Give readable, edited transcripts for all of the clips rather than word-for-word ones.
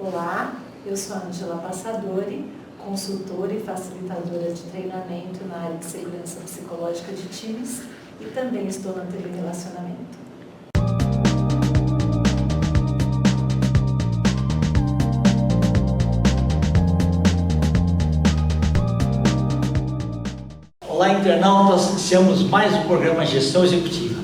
Olá, eu sou a Ângela Passadori, consultora e facilitadora de treinamento na área de segurança psicológica de times e também estou na TV Relacionamento. Olá, internautas, iniciamos mais um programa Gestão Executiva.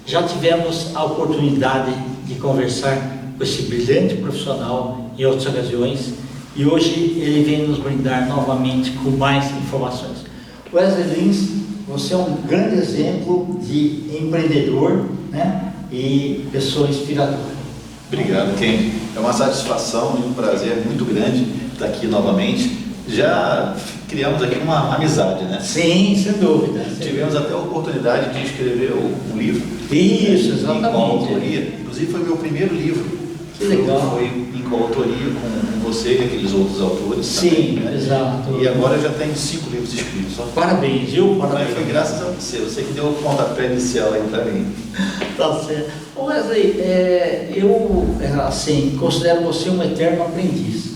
Já tivemos a oportunidade de conversar com esse brilhante profissional em outras ocasiões e hoje ele vem nos brindar novamente com mais informações. Wesley Lins, você é um grande exemplo de empreendedor, né, e pessoa inspiradora. Obrigado, Ken. É uma satisfação e um prazer muito grande estar aqui novamente. Já criamos aqui uma amizade, né? Sim, sem dúvida. Tivemos até a oportunidade de escrever um livro. Isso, exatamente. Em coautoria. Inclusive foi meu primeiro livro. Que legal. Foi em coautoria com você e aqueles outros autores. Sim, também, né? exato. E agora já tenho 5 livros escritos. Parabéns, viu? Parabéns. Mas foi graças a você que deu o pontapé inicial aí para mim. Tá certo. Wesley, eu assim, considero você um eterno aprendiz.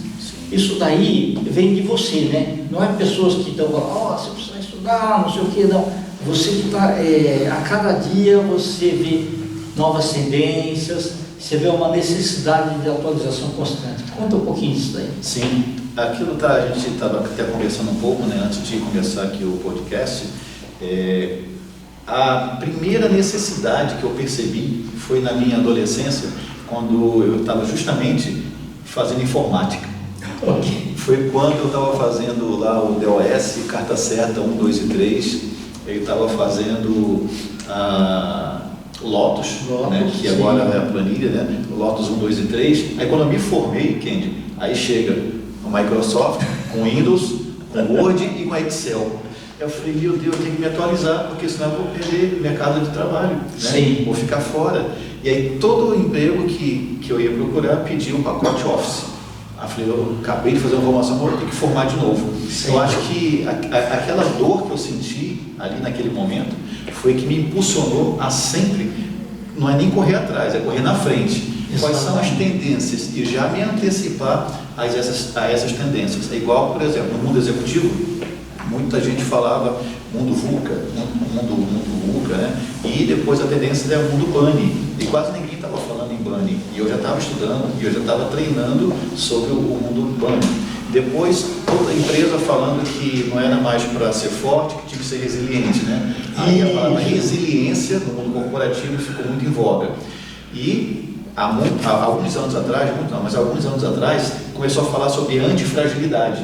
Isso daí vem de você, né? Não é pessoas que estão falando, você precisa estudar, não sei o que, não. Você que está, a cada dia você vê novas tendências, você vê uma necessidade de atualização constante. Conta um pouquinho disso daí. Sim, aquilo a gente estava até conversando um pouco, né, antes de começar aqui o podcast. A primeira necessidade que eu percebi foi na minha adolescência, quando eu estava justamente fazendo informática. Okay. Foi quando eu estava fazendo lá o DOS, Carta Certa 1, 2 e 3, eu estava fazendo Lotus, né, que agora é a planilha, né, Lotus 1, 2 e 3. Aí quando eu me formei, Kendi, aí chega o Microsoft com Windows, com Word e com Excel. Eu falei, meu Deus, eu tenho que me atualizar, porque senão eu vou perder mercado de trabalho, né? Sim. Vou ficar fora. E aí todo emprego que eu ia procurar pedia um pacote Office. Aí eu falei, eu acabei de fazer uma formação, vou ter que formar de novo. Sim. Eu acho que aquela dor que eu senti ali naquele momento foi que me impulsionou a sempre, não é nem correr atrás, é correr na frente. Quais são as tendências e já me antecipar a essas tendências. É igual, por exemplo, no mundo executivo, muita gente falava mundo VUCA, mundo VUCA, né? E depois a tendência é o mundo BANI, e quase ninguém estava falando em BANI, e eu já estava estudando, e eu já estava treinando sobre o mundo BANI. Depois, toda a empresa falando que não era mais para ser forte, que tinha que ser resiliente, né? Aí a palavra resiliência no mundo corporativo ficou muito em voga. E há alguns anos atrás, alguns anos atrás, começou a falar sobre antifragilidade.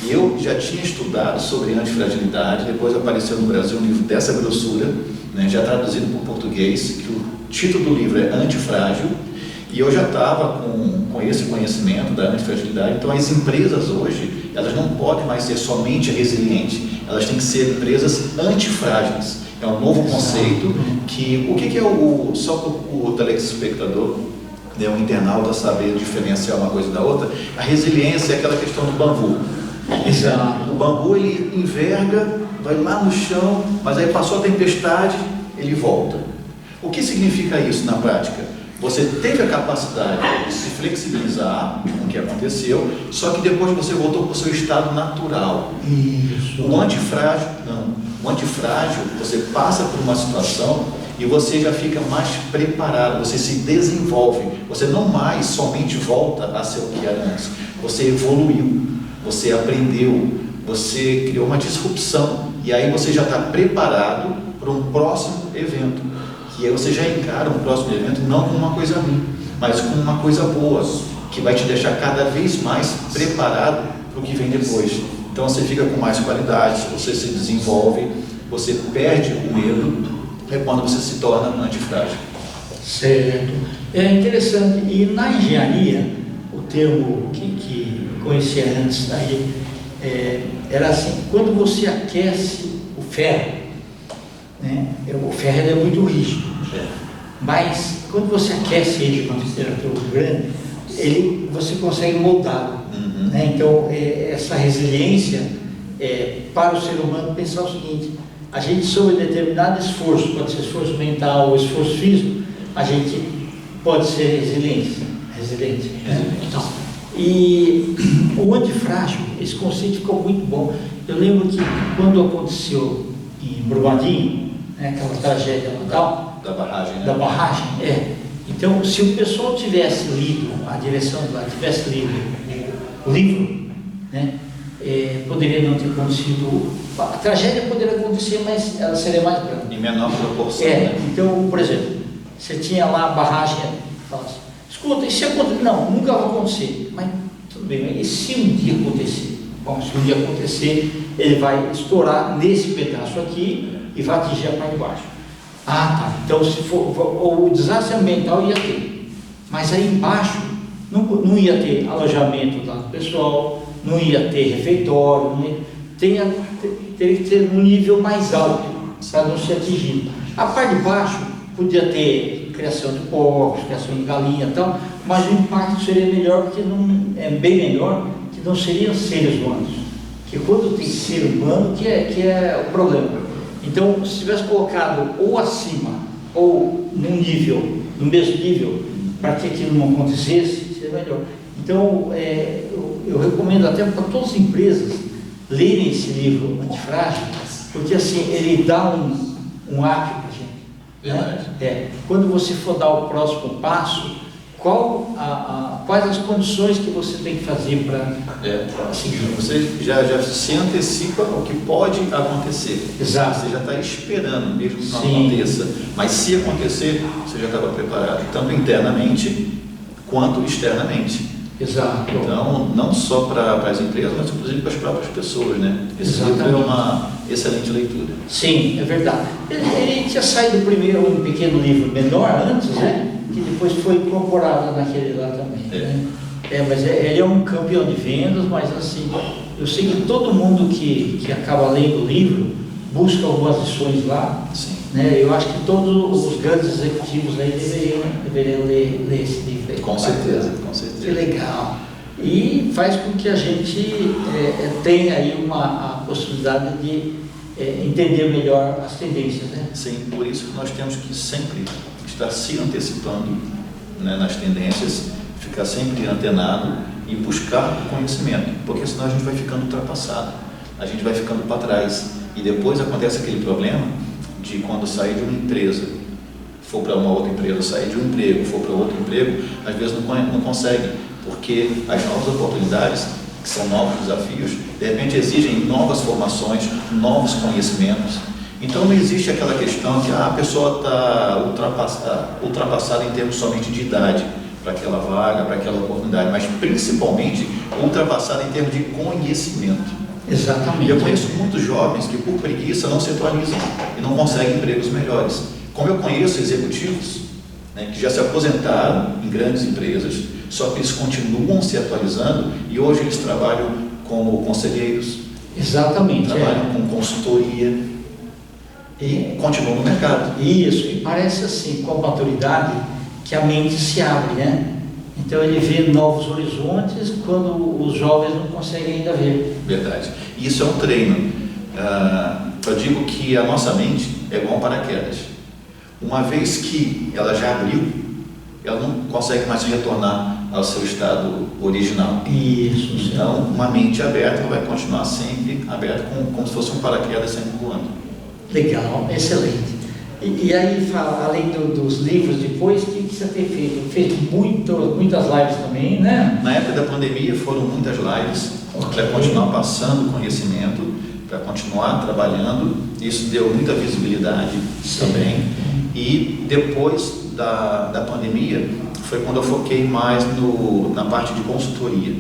E eu já tinha estudado sobre antifragilidade, depois apareceu no Brasil um livro dessa grossura, né, já traduzido para o português, que o título do livro é Antifrágil, e eu já estava com esse conhecimento da antifragilidade. Então as empresas hoje, elas não podem mais ser somente resilientes, elas têm que ser empresas antifrágeis. É um novo conceito que, o que é só para o telespectador, né, o internauta saber diferenciar uma coisa da outra, a resiliência é aquela questão do bambu. Exato. O bambu ele enverga, vai lá no chão, mas aí passou a tempestade, ele volta. O que significa isso na prática? Você teve a capacidade de se flexibilizar com o que aconteceu, só que depois você voltou para o seu estado natural. Isso. O antifrágil, não. O antifrágil, você passa por uma situação e você já fica mais preparado, você se desenvolve. Você não mais somente volta a ser o que era antes. Você evoluiu, você aprendeu, você criou uma disrupção e aí você já está preparado para um próximo evento. E aí você já encara um próximo evento não como uma coisa ruim, mas como uma coisa boa, que vai te deixar cada vez mais preparado para o que vem depois. Então você fica com mais qualidade, você se desenvolve, você perde o medo, é quando você se torna antifrágil. Certo. É interessante. E na engenharia, o termo que conhecia antes daí, era assim, quando você aquece o ferro, né, o ferro é muito rígido, mas quando você aquece ele com uma temperatura grande, você consegue moldá-lo. Né? Então, essa resiliência para o ser humano pensar o seguinte: a gente, sob determinado esforço, pode ser esforço mental ou esforço físico, a gente pode ser resiliente. Né? Então, E o antifrágil, esse conceito ficou muito bom. Eu lembro que quando aconteceu em Brumadinho, né, aquela tragédia natal, da barragem, né? Da barragem, Então, se o pessoal tivesse lido, a direção lá tivesse lido o livro, né, poderia não ter acontecido. A tragédia poderia acontecer, mas ela seria mais grande. Em menor proporção. Né? Então, por exemplo, você tinha lá a barragem, fala assim, escuta, e se acontecer? Não, nunca vai acontecer. Mas tudo bem, mas e se um dia acontecer? Bom, se um dia acontecer, ele vai estourar nesse pedaço aqui e vai atingir a parte de baixo. Ah, tá. Então, se for o desastre ambiental ia ter, mas aí embaixo não ia ter alojamento lá do pessoal, não ia ter refeitório, teria que ter um nível mais alto para não ser atingido. A parte de baixo podia ter criação de porcos, criação de galinha e tal, mas o impacto seria melhor, porque é bem melhor, que não seriam seres humanos. Porque quando tem ser humano que é o problema. Então, se tivesse colocado ou acima ou no mesmo nível, para que aquilo não acontecesse, seria melhor. Então, eu recomendo até para todas as empresas lerem esse livro Antifrágil, porque assim, ele dá um up para a gente. Verdade. Né? Quando você for dar o próximo passo, quais as condições que você tem que fazer para seguir? Você já se antecipa o que pode acontecer. Exato. Você já está esperando, mesmo que não Sim. aconteça. Mas se acontecer, você já estava preparado, tanto internamente quanto externamente. Exato. Então, não só para as empresas, mas inclusive para as próprias pessoas, né? Esse livro é uma excelente leitura. Sim, é verdade. Ele tinha saído primeiro um pequeno livro menor antes, né? Que depois foi incorporado naquele lá também. Né? Mas ele é um campeão de vendas, mas assim, eu sei que todo mundo que acaba lendo o livro busca algumas lições lá. Sim. Né? Eu acho que todos os grandes executivos aí deveriam ler esse livro aí. Com certeza, com certeza. Que legal. E faz com que a gente tenha aí a possibilidade de entender melhor as tendências, né? Sim, por isso que nós temos que sempre estar se antecipando, né, nas tendências, ficar sempre antenado e buscar o conhecimento, porque senão a gente vai ficando ultrapassado, a gente vai ficando para trás e depois acontece aquele problema de quando sair de uma empresa, for para uma outra empresa, sair de um emprego, for para outro emprego, às vezes não consegue, porque as novas oportunidades, que são novos desafios, de repente exigem novas formações, novos conhecimentos. Então não existe aquela questão que a pessoa está ultrapassada em termos somente de idade para aquela vaga, para aquela oportunidade, mas principalmente ultrapassada em termos de conhecimento. Exatamente. Eu conheço muitos jovens que por preguiça não se atualizam e não conseguem empregos melhores. Como eu conheço executivos, né, que já se aposentaram em grandes empresas, só que eles continuam se atualizando e hoje eles trabalham como conselheiros, Exatamente. trabalham com consultoria e continuam no mercado. Isso, e parece assim, com a maturidade, que a mente se abre, né? Então ele vê novos horizontes quando os jovens não conseguem ainda ver. Verdade. Isso é um treino. Eu digo que a nossa mente é igual um paraquedas. Uma vez que ela já abriu, ela não consegue mais retornar ao seu estado original. Isso. Então, uma mente aberta vai continuar sempre aberta, como se fosse um paraquedas sempre voando. Legal, excelente. E aí, além dos livros depois, o que você tem feito? Fez muitas lives também, né? Na época da pandemia foram muitas lives para continuar passando conhecimento, para continuar trabalhando. Isso deu muita visibilidade também. E depois da pandemia foi quando eu foquei mais na parte de consultoria.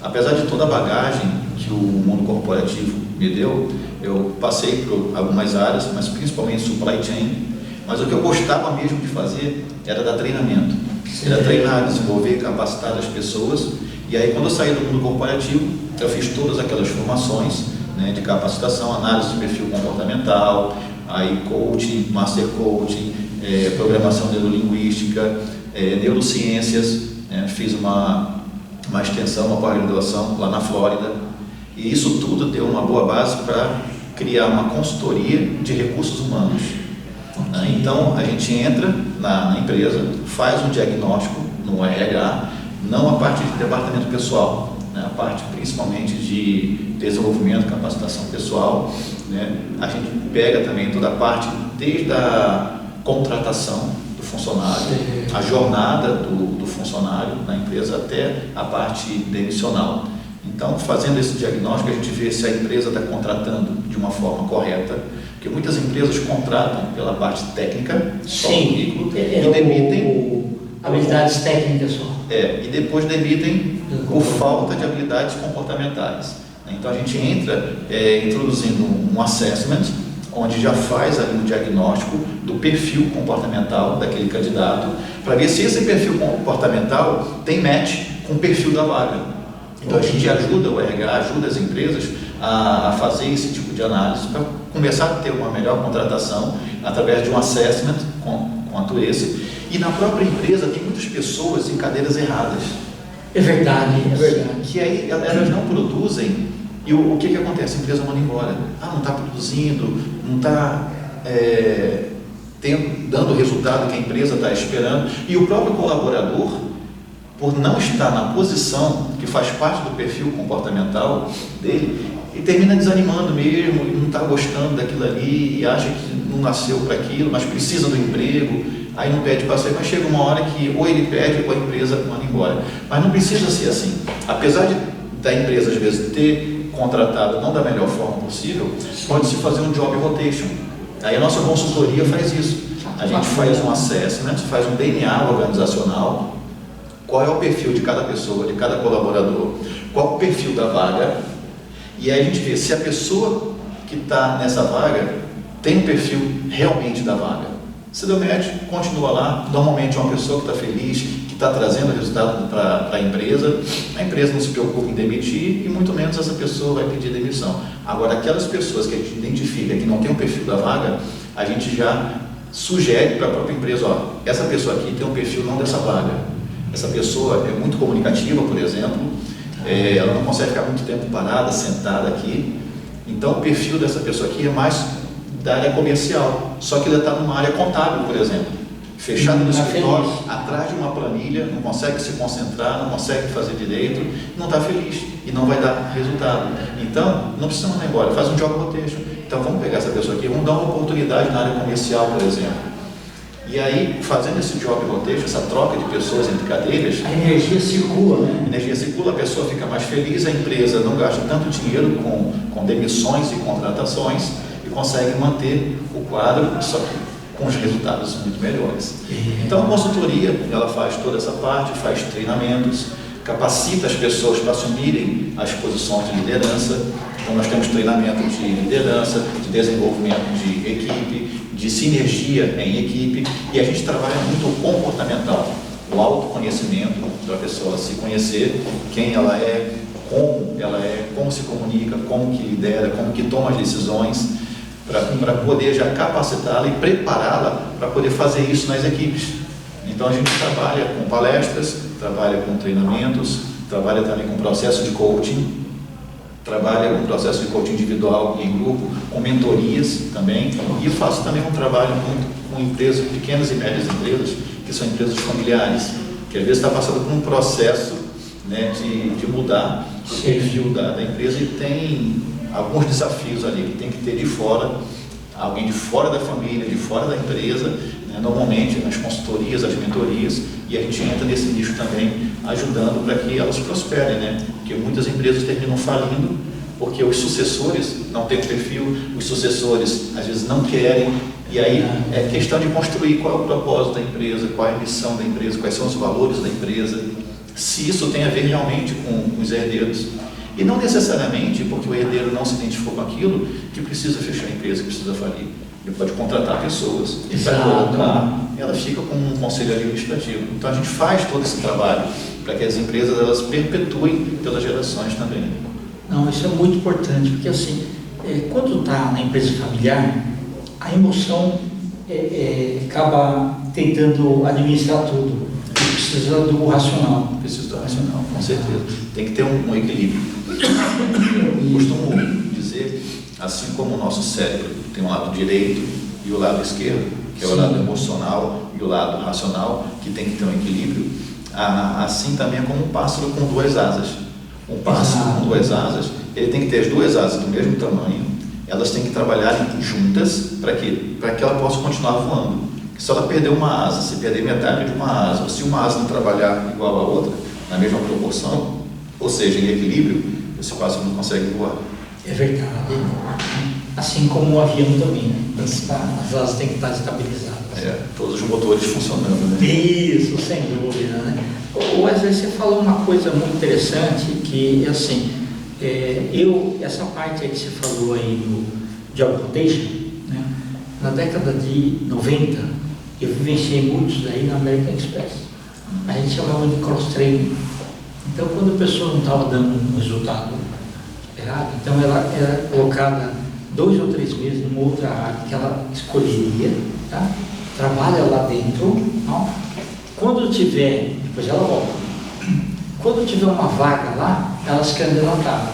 Apesar de toda a bagagem que o mundo corporativo me deu, eu passei por algumas áreas, mas principalmente supply chain. Mas o que eu gostava mesmo de fazer era dar treinamento. Era treinar, desenvolver, capacitar as pessoas. E aí, quando eu saí do mundo corporativo, eu fiz todas aquelas formações, né, de capacitação, análise de perfil comportamental, aí coaching, master coaching, programação neurolinguística, neurociências, né, fiz uma extensão, uma pós-graduação lá na Flórida, e isso tudo deu uma boa base para criar uma consultoria de recursos humanos. Então a gente entra na empresa, faz um diagnóstico no RH, não a parte de departamento pessoal, né? A parte principalmente de desenvolvimento, capacitação pessoal, né? A gente pega também toda a parte desde a contratação do funcionário, a jornada do funcionário na empresa até a parte demissional. Então, fazendo esse diagnóstico, a gente vê se a empresa está contratando de uma forma correta, porque muitas empresas contratam pela parte técnica, só o currículo, e demitem habilidades técnicas só. e depois demitem por falta de habilidades comportamentais. Então, a gente entra introduzindo um assessment, onde já faz ali um diagnóstico do perfil comportamental daquele candidato, para ver se esse perfil comportamental tem match com o perfil da vaga. Então a gente ajuda o RH, ajuda as empresas a fazer esse tipo de análise para começar a ter uma melhor contratação através de um assessment quanto esse. E na própria empresa tem muitas pessoas em cadeiras erradas. É verdade. Que aí elas não produzem e o que acontece? A empresa manda embora. Não está produzindo, não está dando o resultado que a empresa está esperando. E o próprio colaborador, por não estar na posição que faz parte do perfil comportamental dele, e termina desanimando mesmo, e não está gostando daquilo ali, e acha que não nasceu para aquilo, mas precisa do emprego, aí não pede para sair, mas chega uma hora que ou ele pede ou a empresa manda embora. Mas não precisa ser assim. Apesar da empresa, às vezes, ter contratado não da melhor forma possível, pode-se fazer um job rotation. Aí a nossa consultoria faz isso. A gente faz um assessment, faz um DNA organizacional, qual é o perfil de cada pessoa, de cada colaborador, qual o perfil da vaga, e aí a gente vê se a pessoa que está nessa vaga tem um perfil realmente da vaga. Se deu match, continua lá. Normalmente é uma pessoa que está feliz, que está trazendo resultado para a empresa não se preocupa em demitir e muito menos essa pessoa vai pedir demissão. Agora, aquelas pessoas que a gente identifica que não tem o perfil da vaga, a gente já sugere para a própria empresa, essa pessoa aqui tem um perfil não dessa vaga. Essa pessoa é muito comunicativa, por exemplo, ela não consegue ficar muito tempo parada, sentada aqui. Então, o perfil dessa pessoa aqui é mais da área comercial, só que ela está numa área contábil, por exemplo, fechada no escritório, atrás de uma planilha, não consegue se concentrar, não consegue fazer direito, não está feliz e não vai dar resultado. Então, não precisa mandar embora, faz um job rotation. Então, vamos pegar essa pessoa aqui, vamos dar uma oportunidade na área comercial, por exemplo. E aí, fazendo esse job rotation, essa troca de pessoas entre cadeiras, a energia circula, né? A energia circula, a pessoa fica mais feliz, a empresa não gasta tanto dinheiro com demissões e contratações e consegue manter o quadro, só que com os resultados muito melhores. Então, a consultoria, ela faz toda essa parte, faz treinamentos, capacita as pessoas para assumirem as posições de liderança. Então, nós temos treinamento de liderança, de desenvolvimento de equipe, de sinergia em equipe, e a gente trabalha muito o comportamental, o autoconhecimento, para a pessoa se conhecer, quem ela é, como se comunica, como que lidera, como que toma as decisões, para poder já capacitá-la e prepará-la para poder fazer isso nas equipes. Então a gente trabalha com palestras, trabalha com treinamentos, trabalha também com processo de coaching, trabalha com processo de coaching individual e em grupo, com mentorias também, e eu faço também um trabalho muito com empresas, pequenas e médias empresas, que são empresas familiares, que às vezes está passando por um processo, né, de mudar o perfil da empresa e tem alguns desafios ali que tem que ter de fora, alguém de fora da família, de fora da empresa, né, normalmente nas consultorias, as mentorias, e a gente entra nesse nicho também, ajudando para que elas prosperem, né? Porque muitas empresas terminam falindo porque os sucessores não têm perfil, os sucessores às vezes não querem, e aí é questão de construir qual é o propósito da empresa, qual é a missão da empresa, quais são os valores da empresa, se isso tem a ver realmente com os herdeiros. E não necessariamente porque o herdeiro não se identificou com aquilo que precisa fechar a empresa, que precisa falir. Ele pode contratar pessoas e para colocar, ela fica com um conselho administrativo. Então a gente faz todo esse trabalho para que as empresas elas perpetuem pelas gerações também. Não, isso é muito importante, porque assim, quando está na empresa familiar, a emoção acaba tentando administrar tudo. Precisa do racional. Precisa do racional, com certeza. Tem que ter um equilíbrio. Eu costumo dizer, assim como o nosso cérebro tem um lado direito e o lado esquerdo, que é o lado emocional e o lado racional, que tem que ter um equilíbrio, assim também é como um pássaro com duas asas. Um pássaro com duas asas, ele tem que ter as duas asas do mesmo tamanho, elas têm que trabalhar juntas para quê? Para que ela possa continuar voando. Se ela perder uma asa, se perder metade de uma asa, ou se uma asa não trabalhar igual a outra, na mesma proporção, ou seja, em equilíbrio, esse pássaro não consegue voar. É verdade. Assim como o avião também, né? As asas têm que estar estabilizadas. Todos os motores funcionando, né? Isso, sem dúvida, né? Wesley, você falou uma coisa muito interessante, que assim, essa parte aí que você falou aí do Job Rotation, né? Na década de 90, eu vivenciei muitos aí na American Express. A gente chamava de cross-training. Então, quando a pessoa não estava dando um resultado errado, então ela era colocada 2 ou 3 meses numa outra área que ela escolheria, tá? Trabalha lá dentro, não? Quando tiver, depois ela volta. Quando tiver uma vaga lá, ela se candidatava.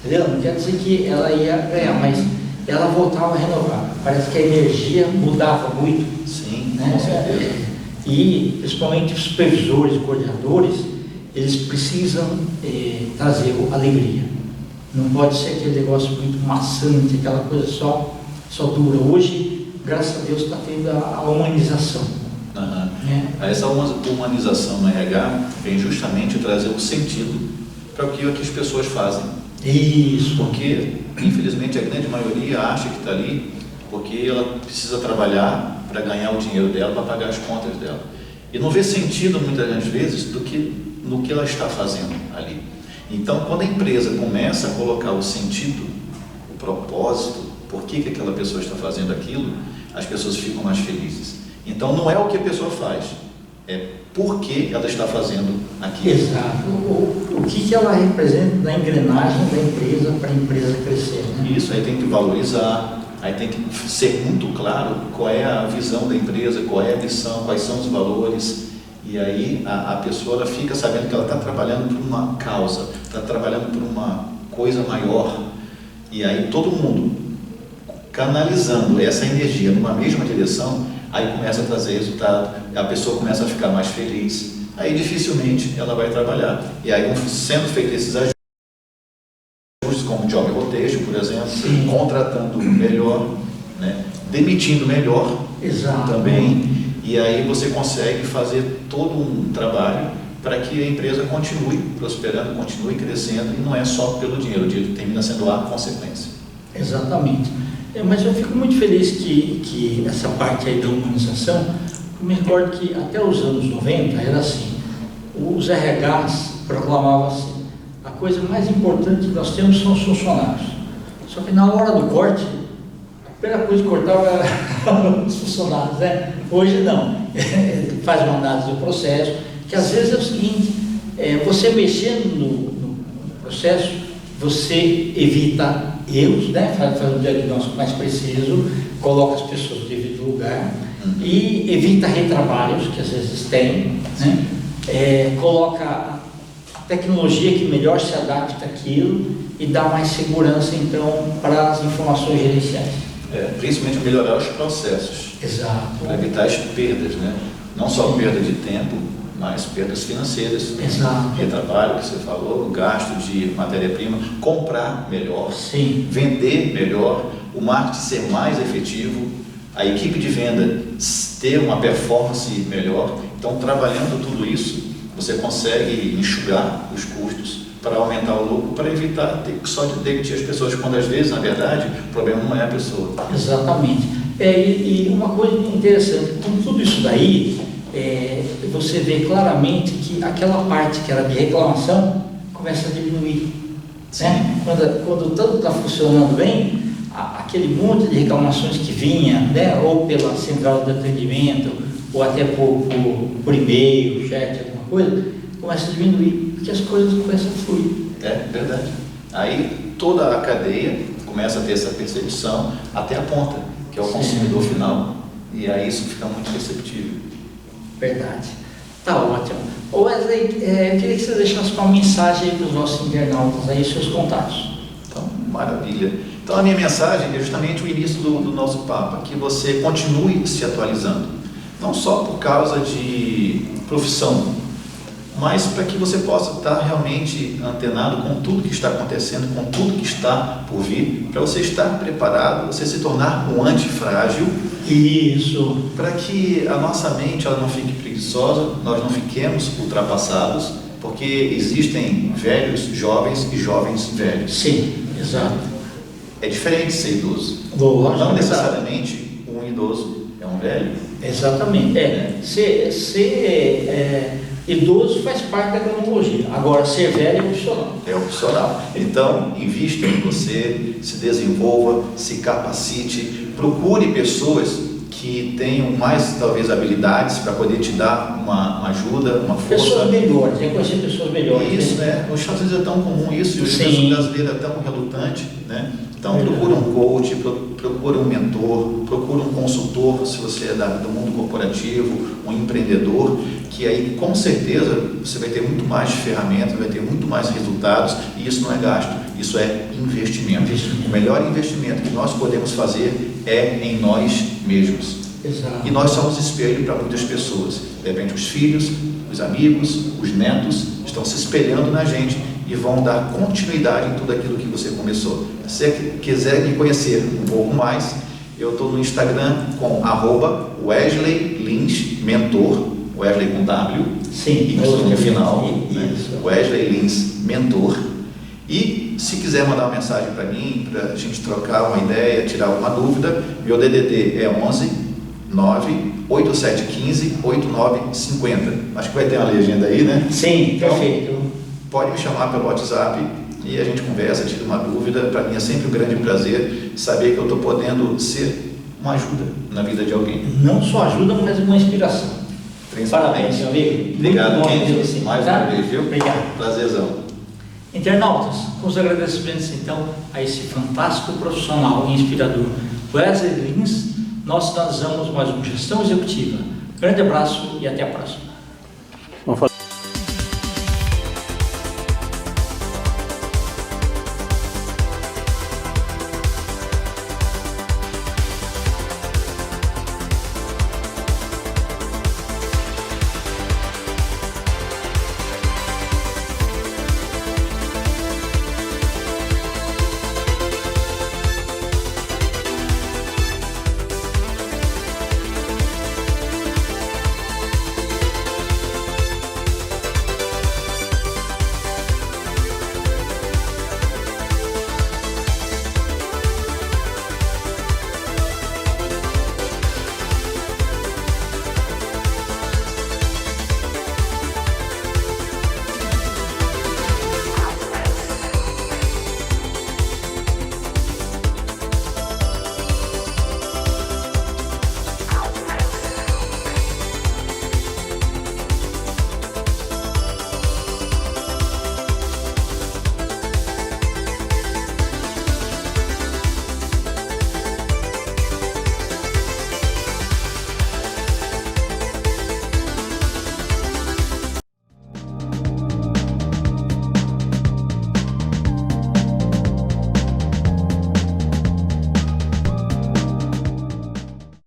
Entendeu? Não quer dizer que ela ia ganhar, mas ela voltava a renovar. Parece que a energia mudava muito. Sim, né? Com certeza. E principalmente os supervisores, coordenadores, eles precisam trazer alegria. Não pode ser aquele negócio muito maçante, aquela coisa só dura. Hoje, graças a Deus, está tendo a humanização. Essa humanização no RH vem justamente trazer um sentido para o que as pessoas fazem. Isso. Porque, infelizmente, a grande maioria acha que está ali porque ela precisa trabalhar para ganhar o dinheiro dela, para pagar as contas dela. E não vê sentido, muitas das vezes, no que ela está fazendo ali. Então, quando a empresa começa a colocar o sentido, o propósito, por que aquela pessoa está fazendo aquilo, as pessoas ficam mais felizes. Então, não é o que a pessoa faz, é por que ela está fazendo aquilo. Exato. O que ela representa na engrenagem da empresa para a empresa crescer. Né? Isso, aí tem que valorizar, aí tem que ser muito claro qual é a visão da empresa, qual é a missão, quais são os valores. E aí a pessoa ela fica sabendo que ela está trabalhando por uma causa, está trabalhando por uma coisa maior. E aí todo mundo canalizando essa energia numa mesma direção, aí começa a trazer resultado, a pessoa começa a ficar mais feliz, aí dificilmente ela vai trabalhar. E aí sendo feitos esses ajustes, como Job Rotation, por exemplo, Sim. Contratando melhor, né? Demitindo melhor. Exato. Também. E aí você consegue fazer todo um trabalho para que a empresa continue prosperando, continue crescendo, e não é só pelo dinheiro, o dinheiro termina sendo a consequência. Exatamente. Mas eu fico muito feliz que essa parte aí da humanização, eu me recordo que até os anos 90 era assim, os RHs proclamavam assim, a coisa mais importante que nós temos são os funcionários. Só que na hora do corte, a primeira coisa que cortava era os funcionários, né? Hoje não, faz uma análise do processo, que às vezes é o seguinte, você mexendo no processo, você evita erros, né? Faz um diagnóstico mais preciso, coloca as pessoas no devido lugar e evita retrabalhos, que às vezes tem, né? Coloca a tecnologia que melhor se adapta àquilo e dá mais segurança, então, para as informações gerenciais. Principalmente melhorar os processos. Exato. Para evitar as perdas, né? Não só perda de tempo, mas perdas financeiras. Exato. Retrabalho, que você falou, gasto de matéria-prima, comprar melhor, Sim. Vender melhor, o marketing ser mais efetivo, a equipe de venda ter uma performance melhor. Então, trabalhando tudo isso, você consegue enxugar os custos para aumentar o lucro, para evitar ter que só demitir as pessoas, quando às vezes, na verdade, o problema não é a pessoa. Exatamente. E uma coisa interessante, com tudo isso daí, você vê claramente que aquela parte que era de reclamação começa a diminuir. Né? Quando tudo está funcionando bem, aquele monte de reclamações que vinha, né? Ou pela central de atendimento, ou até por e-mail, chat, alguma coisa, começa a diminuir, porque as coisas começam a fluir. É verdade. Aí toda a cadeia começa a ter essa percepção até a ponta, que é o consumidor final. E aí isso fica muito perceptível. Verdade. Tá ótimo. Wesley, eu queria que você deixasse uma mensagem aí para os nossos internautas, aí, seus contatos. Então, maravilha. Então, a minha mensagem é justamente o início do nosso papo, que você continue se atualizando. Não só por causa de profissão, mas para que você possa estar realmente antenado com tudo que está acontecendo, com tudo que está por vir, para você estar preparado, você se tornar um antifrágil. Isso. Para que a nossa mente ela não fique preguiçosa, nós não fiquemos ultrapassados, porque existem velhos jovens e jovens velhos. Sim, exato. É diferente ser idoso. Boa, não necessariamente um idoso é um velho. Exatamente. Ser idoso faz parte da cronologia. Agora, ser velho é opcional. É opcional. Então, invista em você, se desenvolva, se capacite, procure pessoas que tenham mais, talvez, habilidades para poder te dar uma ajuda, uma força. Pessoas melhores, reconhecer pessoas melhores. Isso, né? Nos Estados Unidos é tão comum isso, e hoje o brasileiro é tão relutante, né? Então, procura um coach, procura um mentor, procura um consultor, se você é do mundo corporativo, um empreendedor, que aí, com certeza, você vai ter muito mais ferramentas, vai ter muito mais resultados, e isso não é gasto, isso é investimento. O melhor investimento que nós podemos fazer é em nós mesmos. Exato. E nós somos espelho para muitas pessoas. De repente, os filhos, os amigos, os netos estão se espelhando na gente e vão dar continuidade em tudo aquilo que você começou. Se você quiser me conhecer um pouco mais, eu estou no Instagram com @Wesley Lins Mentor, Wesley com W, sim, no final, né? Isso. Wesley Lins Mentor. E se quiser mandar uma mensagem para mim, para a gente trocar uma ideia, tirar alguma dúvida, meu DDD é 11 98715 8950. Acho que vai ter uma legenda aí, né? Sim, então, perfeito. Pode me chamar pelo WhatsApp e a gente conversa, tira uma dúvida. Para mim é sempre um grande prazer saber que eu estou podendo ser uma ajuda na vida de alguém. Não só ajuda, mas uma inspiração. Parabéns, meu amigo. Obrigado, Kenji. Assim, Mais uma vez, viu? Obrigado. Prazerzão. Internautas, com os agradecimentos então a esse fantástico profissional e inspirador Wesley Lins, nós finalizamos mais uma Gestão Executiva. Grande abraço e até a próxima.